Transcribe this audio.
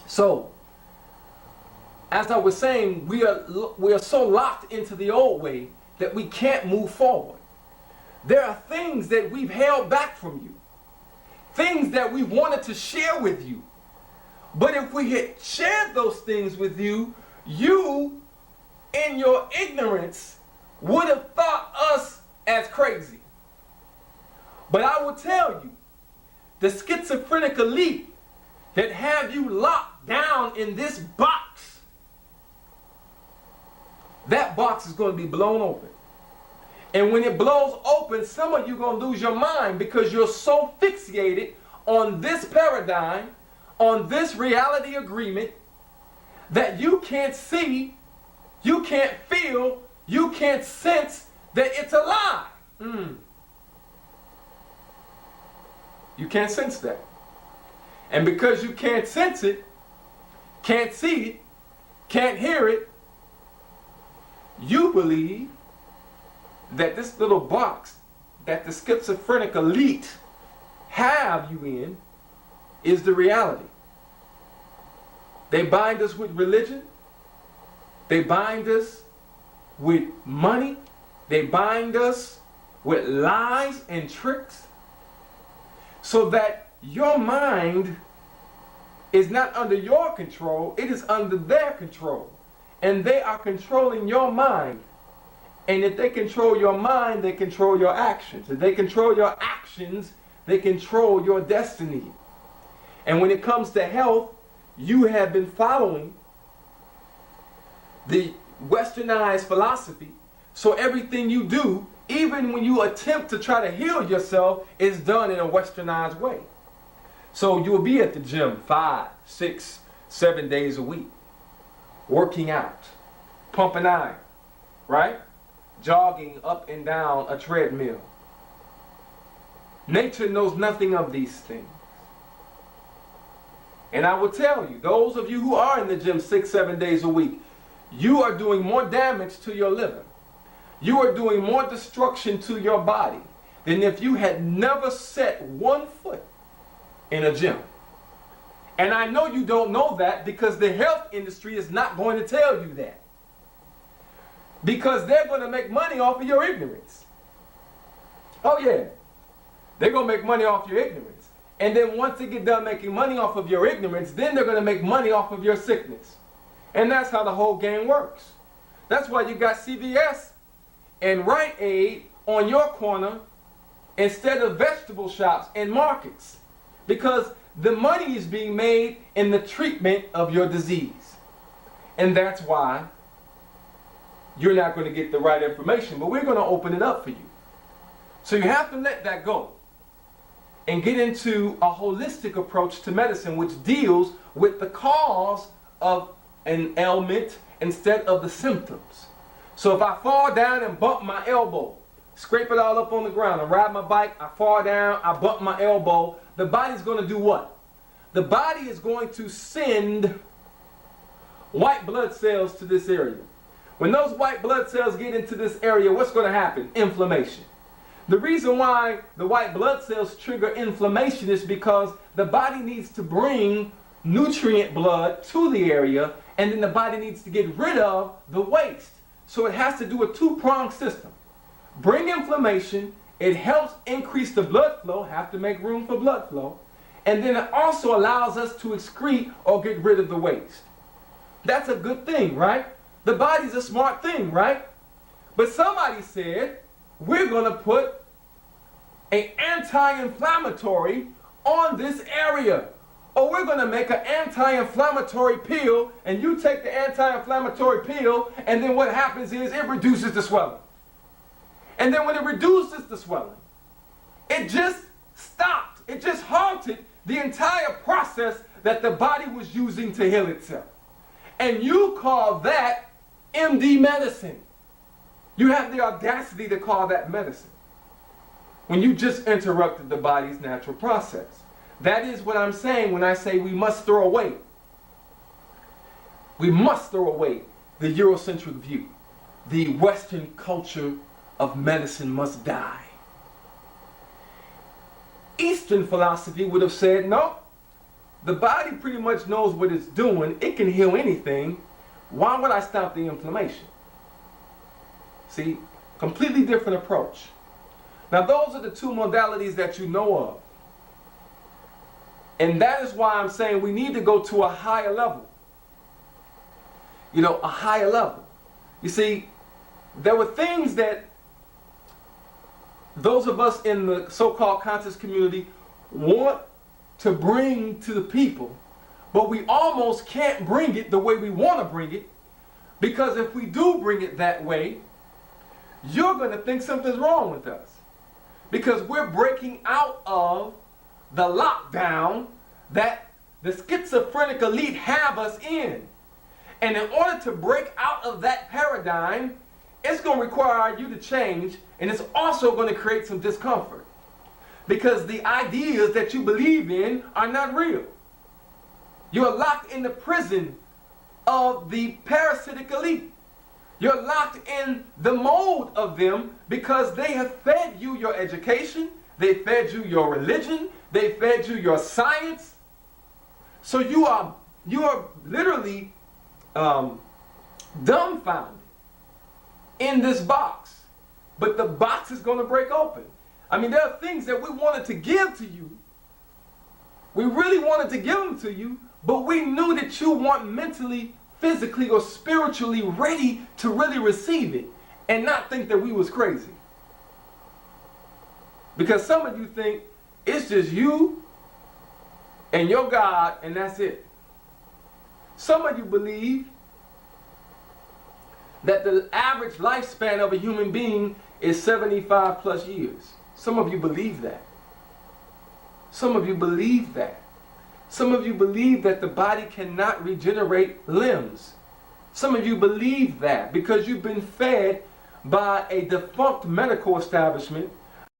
So, as I was saying, we are so locked into the old way that we can't move forward. There are things that we've held back from you, things that we wanted to share with you. But if we had shared those things with you, you, in your ignorance, would have thought us as crazy. But I will tell you, the schizophrenic elite that have you locked down in this box, that box is going to be blown open. And when it blows open, some of you are going to lose your mind because you're so fixated on this paradigm, on this reality agreement, that you can't see, you can't feel, you can't sense that it's a lie. You can't sense that. And because you can't sense it, can't see it, can't hear it, you believe that this little box that the schizophrenic elite have you in is the reality. They bind us with religion. They bind us with money. They bind us with lies and tricks so that your mind is not under your control, it is under their control. And they are controlling your mind. And if they control your mind, they control your actions. If they control your actions, they control your destiny. And when it comes to health, you have been following the westernized philosophy. So everything you do, even when you attempt to try to heal yourself, is done in a westernized way. So you'll be at the gym 5, 6, 7 days a week, working out, pumping iron, right? Jogging up and down a treadmill. Nature knows nothing of these things. And I will tell you, those of you who are in the gym 6, 7 days a week, you are doing more damage to your liver. You are doing more destruction to your body than if you had never set one foot in a gym. And I know you don't know that because the health industry is not going to tell you that. Because they're going to make money off of your ignorance. Oh yeah, they're going to make money off your ignorance. And then once they get done making money off of your ignorance, then they're going to make money off of your sickness. And that's how the whole game works. That's why you got CVS and Rite Aid on your corner instead of vegetable shops and markets. Because the money is being made in the treatment of your disease. And that's why you're not going to get the right information. But we're going to open it up for you. So you have to let that go and get into a holistic approach to medicine which deals with the cause of an ailment instead of the symptoms. So if I fall down and bump my elbow, scrape it all up on the ground, I ride my bike, I fall down, I bump my elbow, the body's going to do what? The body is going to send white blood cells to this area. When those white blood cells get into this area, what's going to happen? Inflammation. The reason why the white blood cells trigger inflammation is because the body needs to bring nutrient blood to the area, and then the body needs to get rid of the waste. So it has to do a two-pronged system. Bring inflammation, it helps increase the blood flow, have to make room for blood flow, and then it also allows us to excrete or get rid of the waste. That's a good thing, right? The body's a smart thing, right? But somebody said, we're going to put an anti-inflammatory on this area. Or we're going to make an anti-inflammatory pill, and you take the anti-inflammatory pill, and then what happens is it reduces the swelling. And then when it reduces the swelling, it just stopped. It just halted the entire process that the body was using to heal itself. And you call that MD medicine. You have the audacity to call that medicine when you just interrupted the body's natural process. That is what I'm saying when I say we must throw away. We must throw away the Eurocentric view. The Western culture of medicine must die. Eastern philosophy would have said, no, the body pretty much knows what it's doing. It can heal anything. Why would I stop the inflammation? See, completely different approach. Now, those are the two modalities that you know of. And that is why I'm saying we need to go to a higher level. You know, a higher level. You see, there were things that those of us in the so-called conscious community want to bring to the people, but we almost can't bring it the way we want to bring it, because if we do bring it that way, you're going to think something's wrong with us, because we're breaking out of the lockdown that the schizophrenic elite have us in. And in order to break out of that paradigm, it's going to require you to change, and it's also going to create some discomfort, because the ideas that you believe in are not real. You're locked in the prison of the parasitic elite. You're locked in the mold of them because they have fed you your education, they fed you your religion, they fed you your science. So you are literally dumbfounded in this box. But the box is going to break open. I mean, there are things that we wanted to give to you. We really wanted to give them to you, but we knew that you weren't mentally, physically, or spiritually ready to really receive it and not think that we was crazy. Because some of you think it's just you and your God and that's it. Some of you believe that the average lifespan of a human being is 75 plus years. Some of you believe that. Some of you believe that. Some of you believe that the body cannot regenerate limbs. Some of you believe that because you've been fed by a defunct medical establishment